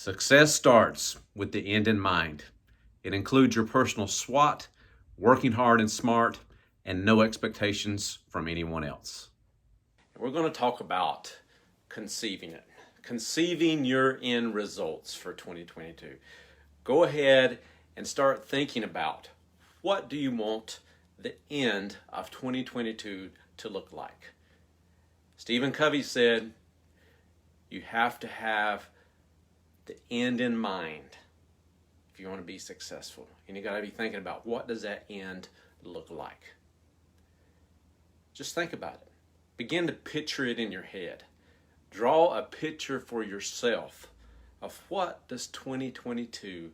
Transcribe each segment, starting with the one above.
Success starts with the end in mind. It includes your personal SWOT, working hard and smart, and no expectations from anyone else. We're going to talk about conceiving it, conceiving your end results for 2022. Go ahead and start thinking about what do you want the end of 2022 to look like. Stephen Covey said, you have to have the end in mind if you want to be successful. And you got to be thinking about what does that end look like. Just think about it. Begin to picture it in your head. Draw a picture for yourself of what does 2022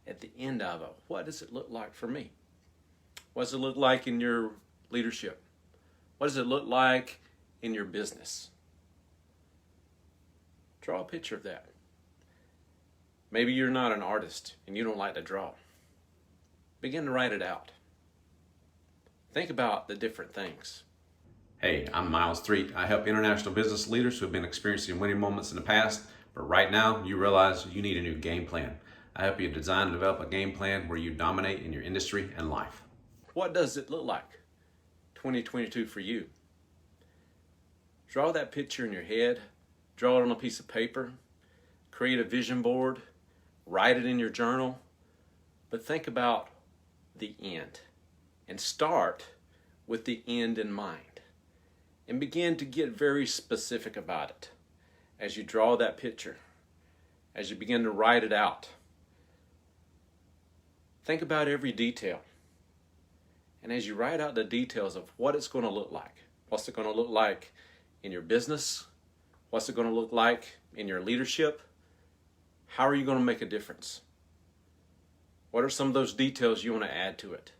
at the end of it, what does it look like for me? What does it look like in your leadership? What does it look like in your business? Draw a picture of that. Maybe you're not an artist and you don't like to draw. Begin to write it out. Think about the different things. Hey, I'm Miles Street. I help international business leaders who have been experiencing winning moments in the past, but right now you realize you need a new game plan. I help you design and develop a game plan where you dominate in your industry and life. What does it look like 2022 for you? Draw that picture in your head. Draw it on a piece of paper. Create a vision board. Write it in your journal, but think about the end and start with the end in mind and begin to get very specific about it as you draw that picture, as you begin to write it out. Think about every detail, and as you write out the details of what it's going to look like, what's it going to look like in your business, what's it going to look like in your leadership, how are you going to make a difference? What are some of those details you want to add to it?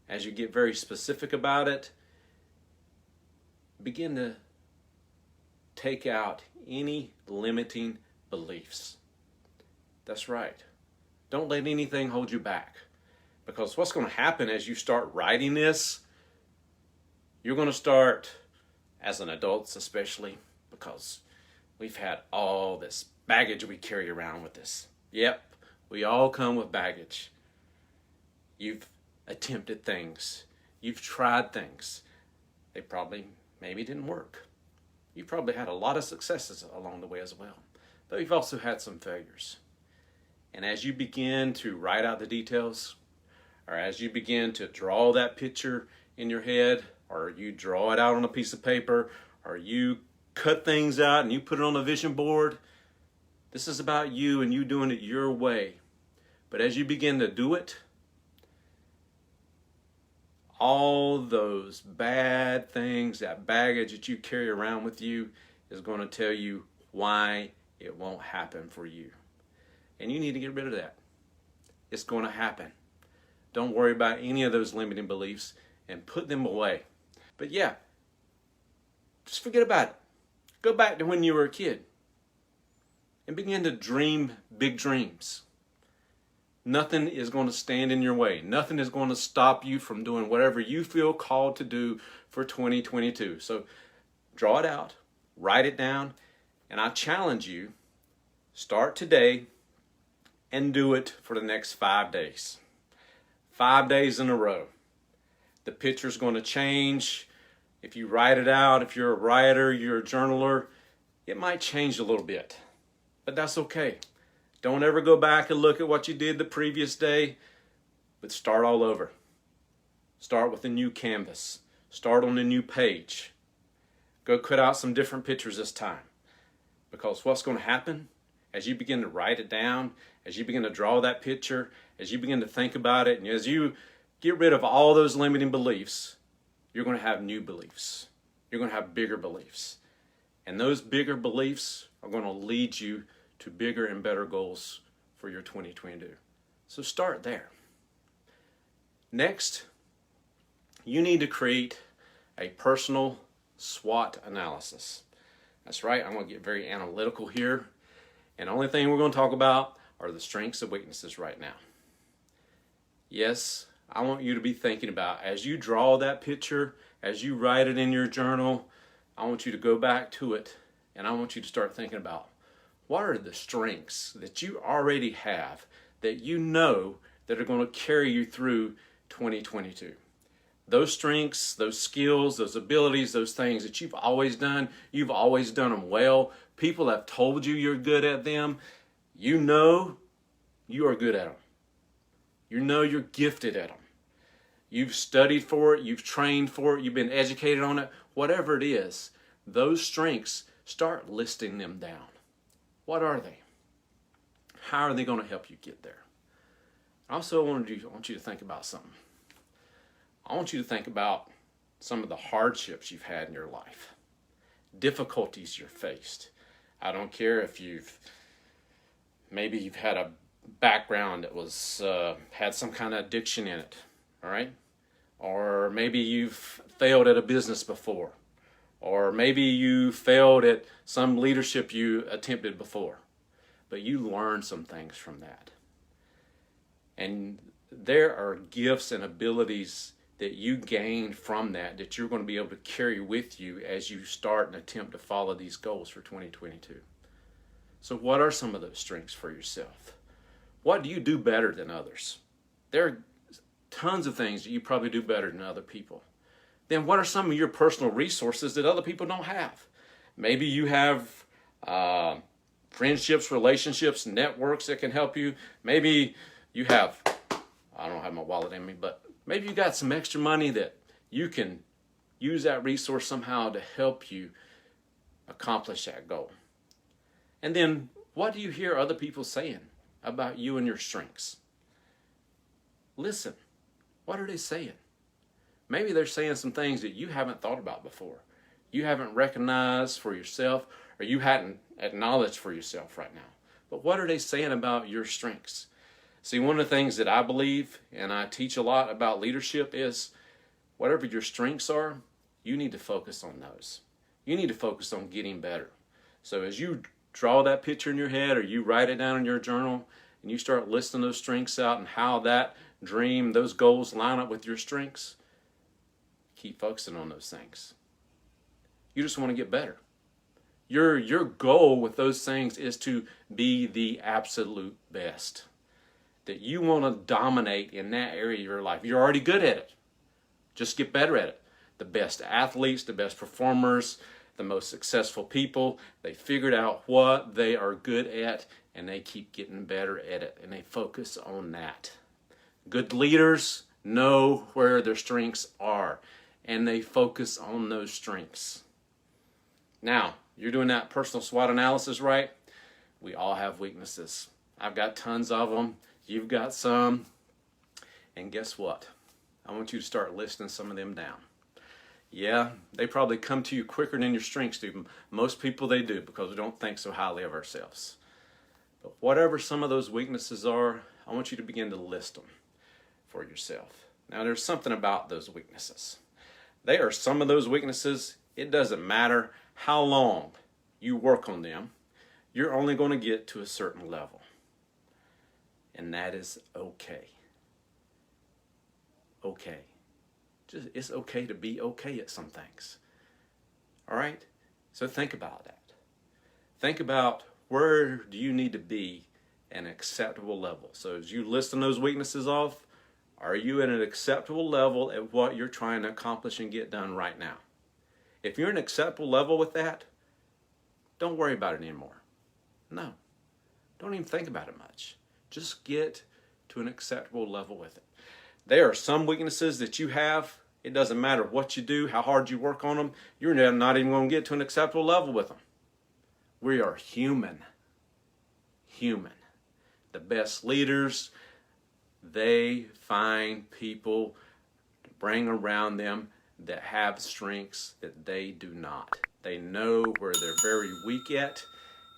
As you get very specific about it, begin to take out any limiting beliefs. That's right. Don't let anything hold you back. Because what's going to happen as you start writing this, you're going to start, as an adult especially, because we've had all this baggage we carry around with us. Yep, we all come with baggage. You've attempted things. You've tried things. They maybe didn't work. You probably had a lot of successes along the way as well. But you've also had some failures. And as you begin to write out the details, or as you begin to draw that picture in your head, or you draw it out on a piece of paper, or you cut things out and you put it on a vision board, this is about you and you doing it your way. But as you begin to do it, all those bad things, that baggage that you carry around with you is going to tell you why it won't happen for you. And you need to get rid of that. It's going to happen. Don't worry about any of those limiting beliefs and put them away. But yeah, just forget about it. Go back to when you were a kid and begin to dream big dreams. Nothing is going to stand in your way. Nothing is going to stop you from doing whatever you feel called to do for 2022. So draw it out, write it down, and I challenge you, start today and do it for the next 5 days. 5 days in a row. The picture's going to change. If you write it out, if you're a writer, you're a journaler, it might change a little bit. But that's okay. Don't ever go back and look at what you did the previous day, but start all over. Start with a new canvas. Start on a new page. Go cut out some different pictures this time. Because what's going to happen as you begin to write it down, as you begin to draw that picture, as you begin to think about it, and as you get rid of all those limiting beliefs, you're going to have new beliefs. You're going to have bigger beliefs. And those bigger beliefs are going to lead you to bigger and better goals for your 2022. So start there. Next, you need to create a personal SWOT analysis. That's right, I'm going to get very analytical here. And the only thing we're going to talk about are the strengths and weaknesses right now. Yes, I want you to be thinking about, as you draw that picture, as you write it in your journal, I want you to go back to it and I want you to start thinking about, What are the strengths that you already have that you know that are going to carry you through 2022? Those strengths, those skills, those abilities, those things that you've always done them well. People have told you you're good at them. You know you are good at them. You know you're gifted at them. You've studied for it, you've trained for it, you've been educated on it. Whatever it is, those strengths, start listing them down. What are they? How are they going to help you get there? Also, I want you to think about something. I want you to think about some of the hardships you've had in your life, difficulties you've faced. I don't care if maybe you've had a background that was had some kind of addiction in it, all right? Or maybe you've failed at a business before, or maybe you failed at some leadership you attempted before, but you learned some things from that. And there are gifts and abilities that you gain from that you're going to be able to carry with you as you start and attempt to follow these goals for 2022. So what are some of those strengths for yourself? What do you do better than others? There are tons of things that you probably do better than other people. Then what are some of your personal resources that other people don't have? Maybe you have friendships, relationships, networks that can help you. Maybe you have, I don't have my wallet in me, but maybe you got some extra money that you can use that resource somehow to help you accomplish that goal. And then what do you hear other people saying about you and your strengths? Listen, what are they saying? Maybe they're saying some things that you haven't thought about before. You haven't recognized for yourself, or you hadn't acknowledged for yourself right now. But what are they saying about your strengths? See, one of the things that I believe, and I teach a lot about leadership, is whatever your strengths are, you need to focus on those. You need to focus on getting better. So as you draw that picture in your head, or you write it down in your journal, and you start listing those strengths out and how that dream, those goals line up with your strengths, keep focusing on those things. You just want to get better. Your goal with those things is to be the absolute best. That you want to dominate in that area of your life. You're already good at it. Just get better at it. The best athletes, the best performers, the most successful people, they figured out what they are good at, and they keep getting better at it, and they focus on that. Good leaders know where their strengths are, and they focus on those strengths. Now, you're doing that personal SWOT analysis, right? We all have weaknesses. I've got tons of them. You've got some. And guess what? I want you to start listing some of them down. Yeah, they probably come to you quicker than your strengths do. Most people, they do, because we don't think so highly of ourselves. But whatever some of those weaknesses are, I want you to begin to list them for yourself. Now, there's something about those weaknesses. They are some of those weaknesses. It doesn't matter how long you work on them. You're only going to get to a certain level. And that is okay. Okay. It's okay to be okay at some things. All right? So think about that. Think about, where do you need to be at an acceptable level? So as you listing those weaknesses off, are you at an acceptable level at what you're trying to accomplish and get done right now? If you're at an acceptable level with that, don't worry about it anymore. No. Don't even think about it much. Just get to an acceptable level with it. There are some weaknesses that you have. It doesn't matter what you do, how hard you work on them. You're not even going to get to an acceptable level with them. We are human. Human. The best leaders, they find people to bring around them that have strengths that they do not. They know where they're very weak at,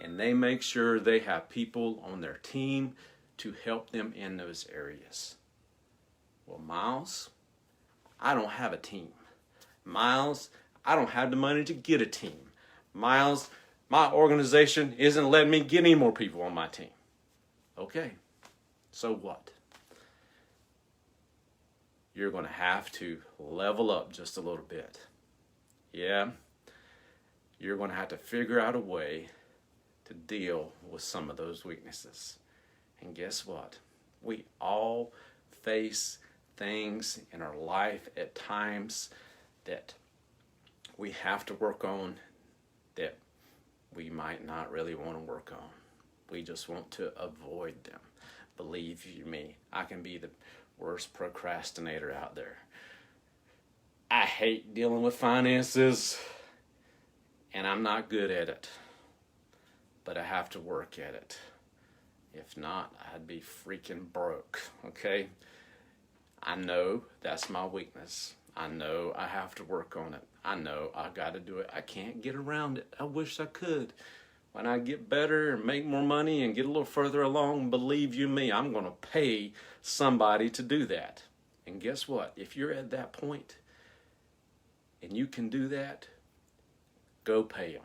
and they make sure they have people on their team to help them in those areas. Well, Miles, I don't have a team. Miles, I don't have the money to get a team. Miles, my organization isn't letting me get any more people on my team. Okay, so what? You're going to have to level up just a little bit. Yeah, you're going to have to figure out a way to deal with some of those weaknesses. And guess what? We all face things in our life at times that we have to work on that we might not really want to work on. We just want to avoid them. Believe you me, I can be the worst procrastinator out there. I hate dealing with finances, and I'm not good at it. But I have to work at it. If not, I'd be freaking broke, okay? I know that's my weakness. I know I have to work on it. I know I got to do it. I can't get around it. I wish I could. When I get better and make more money and get a little further along, believe you me, I'm going to pay somebody to do that. And guess what? If you're at that point and you can do that, go pay them,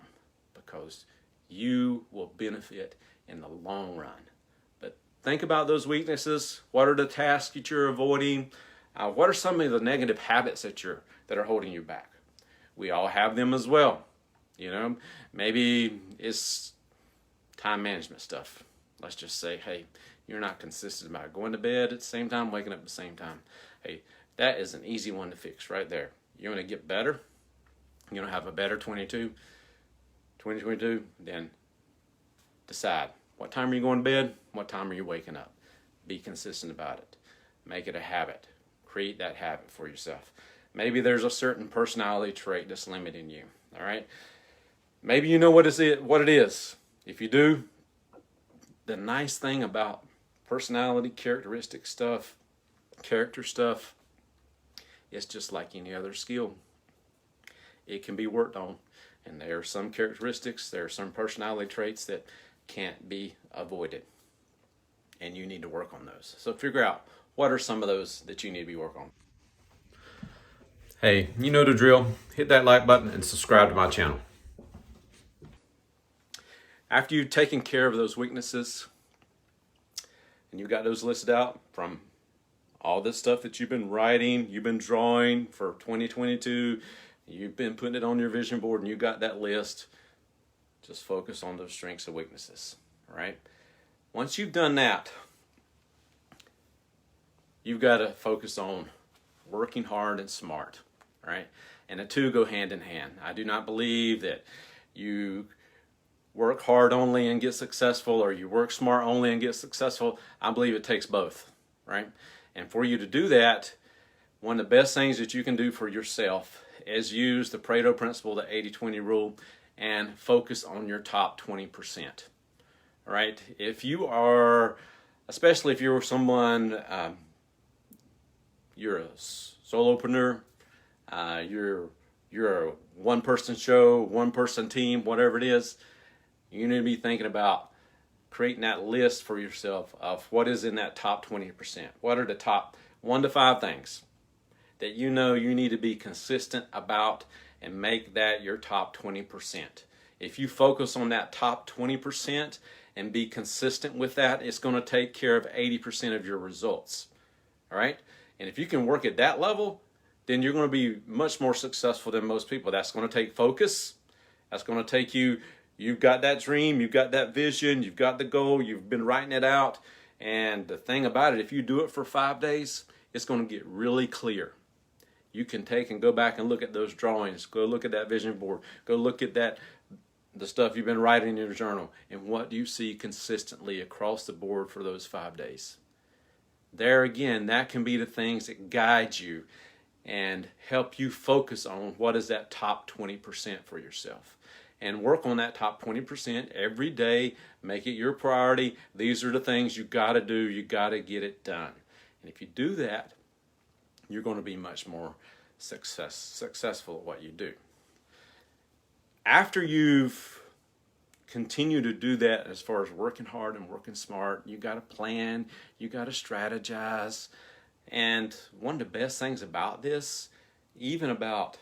because you will benefit in the long run. But think about those weaknesses. What are the tasks that you're avoiding? What are some of the negative habits that are holding you back? We all have them as well. You know, maybe it's time management stuff. Let's just say, hey, you're not consistent about going to bed at the same time, waking up at the same time. Hey, that is an easy one to fix right there. You want to get better? You want to have a better 2022, then decide what time are you going to bed, what time are you waking up. Be consistent about it. Make it a habit. Create that habit for yourself. Maybe there's a certain personality trait that's limiting you. All right. Maybe you know what it is. If you do, the nice thing about personality, character stuff, it's just like any other skill. It can be worked on. And there are some characteristics, there are some personality traits that can't be avoided. And you need to work on those. So figure out what are some of those that you need to be working on. Hey, you know the drill. Hit that like button and subscribe to my channel. After you've taken care of those weaknesses and you've got those listed out from all this stuff that you've been writing, you've been drawing for 2022, you've been putting it on your vision board and you got that list, just focus on those strengths and weaknesses, all right? Once you've done that, you've got to focus on working hard and smart, all right? And the two go hand in hand. I do not believe that you work hard only and get successful, or you work smart only and get successful. I believe it takes both, right? And for you to do that, one of the best things that you can do for yourself is use the Pareto principle, the 80-20 rule, and focus on your top 20%. All right? If you are, especially if you're someone, you're a solopreneur, you're a one-person show, one-person team, whatever it is, you need to be thinking about creating that list for yourself of what is in that top 20%. What are the top 1 to 5 things that you know you need to be consistent about and make that your top 20%. If you focus on that top 20% and be consistent with that, it's going to take care of 80% of your results. All right? And if you can work at that level, then you're going to be much more successful than most people. That's going to take focus. That's going to take you've got that dream, you've got that vision, you've got the goal, you've been writing it out. And the thing about it, if you do it for 5 days, it's going to get really clear. You can take and go back and look at those drawings, go look at that vision board, go look at the stuff you've been writing in your journal, and what do you see consistently across the board for those 5 days. There again, that can be the things that guide you and help you focus on what is that top 20% for yourself. And work on that top 20% every day. Make it your priority. These are the things you got to do. You got to get it done. And if you do that, you're going to be much more successful at what you do. After you've continued to do that, as far as working hard and working smart, you got to plan, you got to strategize. And one of the best things about this, even about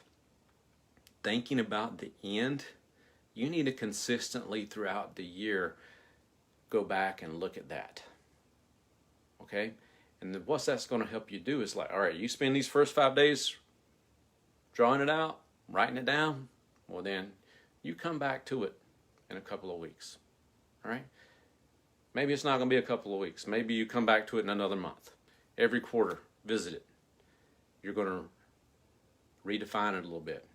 thinking about the end, you need to consistently throughout the year go back and look at that. Okay? And then what that's going to help you do is like, all right, you spend these first 5 days drawing it out, writing it down. Well, then you come back to it in a couple of weeks. all right? Maybe it's not going to be a couple of weeks. Maybe you come back to it in another month. Every quarter, visit it. You're going to redefine it a little bit.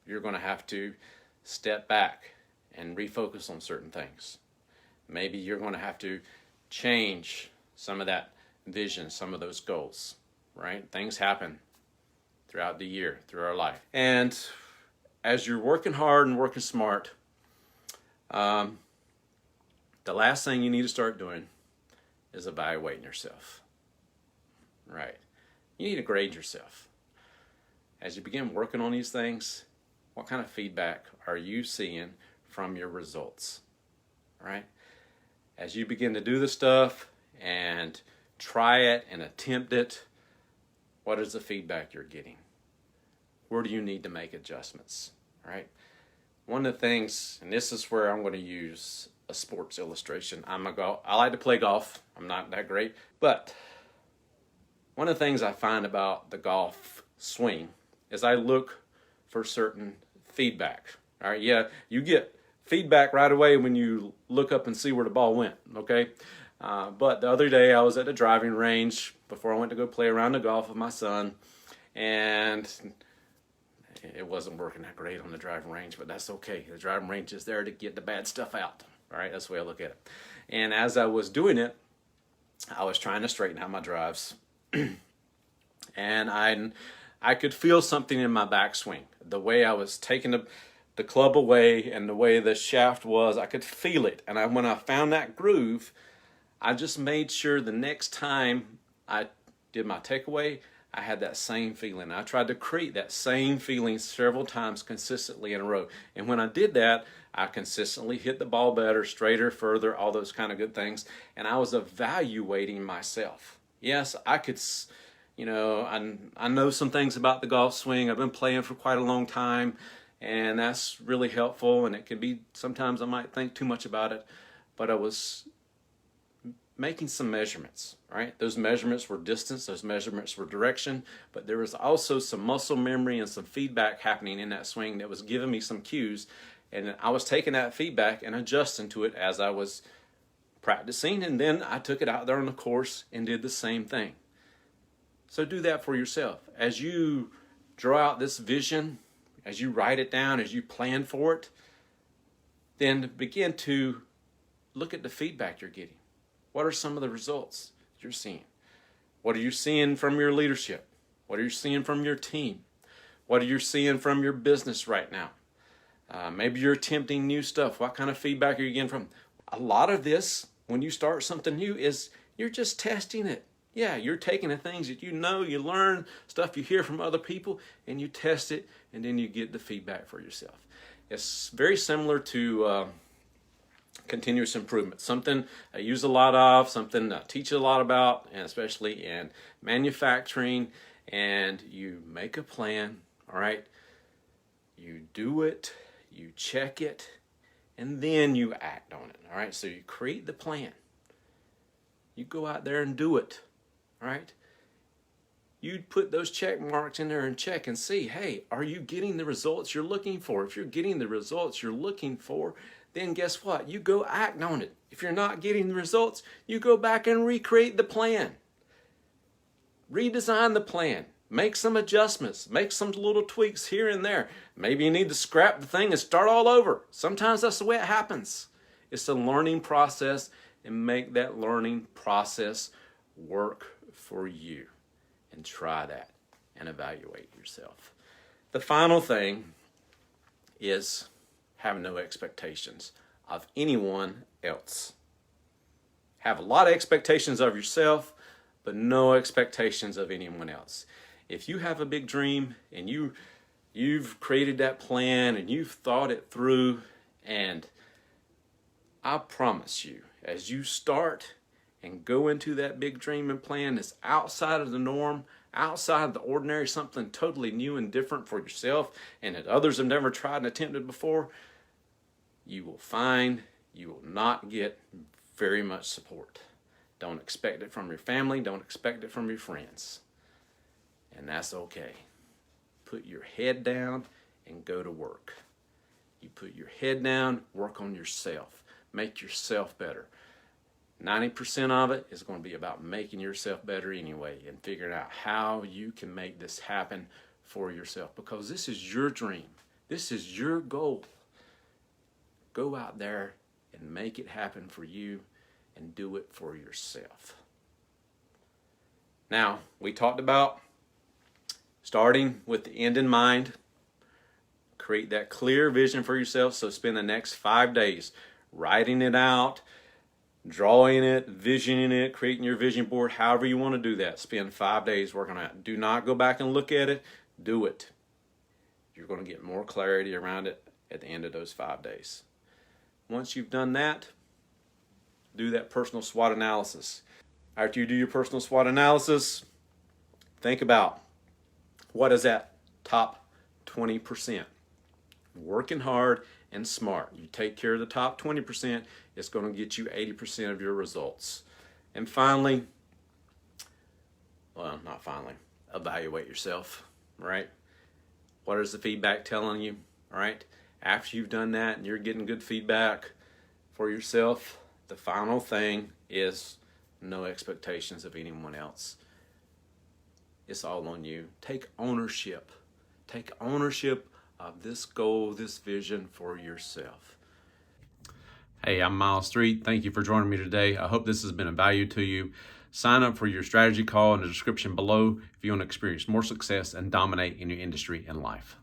You're going to have to step back and refocus on certain things. Maybe you're going to have to change some of that vision, some of those goals, right? Things happen throughout the year, through our life. And as you're working hard and working smart, the last thing you need to start doing is evaluating yourself, right? You need to grade yourself. As you begin working on these things, what kind of feedback are you seeing from your results, right? As you begin to do the stuff and try it and attempt it, what is the feedback you're getting? Where do you need to make adjustments, right? One of the things, and this is where I'm going to use a sports illustration. I like to play golf. I'm not that great, but one of the things I find about the golf swing is I look for certain feedback. All right, yeah, you get feedback right away when you look up and see where the ball went, okay? But the other day I was at the driving range before I went to go play around the golf with my son, and it wasn't working that great on the driving range, but that's okay. The driving range is there to get the bad stuff out, all right? That's the way I look at it. And as I was doing it, I was trying to straighten out my drives, and I could feel something in my backswing. The way I was taking the club away and the way the shaft was, I could feel it. And when I found that groove, I just made sure the next time I did my takeaway, I had that same feeling. I tried to create that same feeling several times consistently in a row. And when I did that, I consistently hit the ball better, straighter, further, all those kind of good things. And I was evaluating myself. Yes, I could, I know some things about the golf swing. I've been playing for quite a long time, and that's really helpful. And it can be, sometimes I might think too much about it, but I was making some measurements, right? Those measurements were distance, those measurements were direction, but there was also some muscle memory and some feedback happening in that swing that was giving me some cues. And I was taking that feedback and adjusting to it as I was practicing, and then I took it out there on the course and did the same thing. So do that for yourself. As you draw out this vision, as you write it down, as you plan for it, then begin to look at the feedback you're getting. What are some of the results you're seeing? What are you seeing from your leadership? What are you seeing from your team? What are you seeing from your business right now? Maybe you're attempting new stuff. What kind of feedback are you getting from? A lot of this, when you start something new, is you're just testing it. Yeah, you're taking the things that you know, you learn, stuff you hear from other people, and you test it, and then you get the feedback for yourself. It's very similar to continuous improvement, something I use a lot of, something I teach a lot about, and especially in manufacturing. And you make a plan, all right? You do it, you check it, and then you act on it, all right? So you create the plan. You go out there and do it, all right? You put those check marks in there and check and see, hey, are you getting the results you're looking for? If you're getting the results you're looking for, then guess what? You go act on it. If you're not getting the results, you go back and recreate the plan. Redesign the plan. Make some adjustments. Make some little tweaks here and there. Maybe you need to scrap the thing and start all over. Sometimes that's the way it happens. It's a learning process, and make that learning process work for you. And try that and evaluate yourself. The final thing is have no expectations of anyone else. Have a lot of expectations of yourself, but no expectations of anyone else. If you have a big dream and you've created that plan and you've thought it through, and I promise you, as you start and go into that big dream and plan that's outside of the norm, outside of the ordinary, something totally new and different for yourself and that others have never tried and attempted before, you will find you will not get very much support. Don't expect it from your family. Don't expect it from your friends. And that's okay. Put your head down and go to work. You put your head down, work on yourself. make yourself better. 90% of it is going to be about making yourself better anyway and figuring out how you can make this happen for yourself, because this is your dream. This is your goal. Go out there and make it happen for you and do it for yourself. Now, we talked about starting with the end in mind. Create that clear vision for yourself. So spend the next 5 days writing it out, drawing it, visioning it, creating your vision board, however you want to do that. Spend 5 days working on it. Do not go back and look at it. Do it. You're going to get more clarity around it at the end of those 5 days. Once you've done that, do that personal SWOT analysis. After you do your personal SWOT analysis, think about what is that top 20%. Working hard and smart. You take care of the top 20%, it's going to get you 80% of your results. And finally, well, not finally, evaluate yourself, right? What is the feedback telling you, all right? After you've done that and you're getting good feedback for yourself, the final thing is no expectations of anyone else. It's all on you. Take ownership. Take ownership of this goal, this vision for yourself. Hey, I'm Miles Street. Thank you for joining me today. I hope this has been of value to you. Sign up for your strategy call in the description below if you want to experience more success and dominate in your industry and life.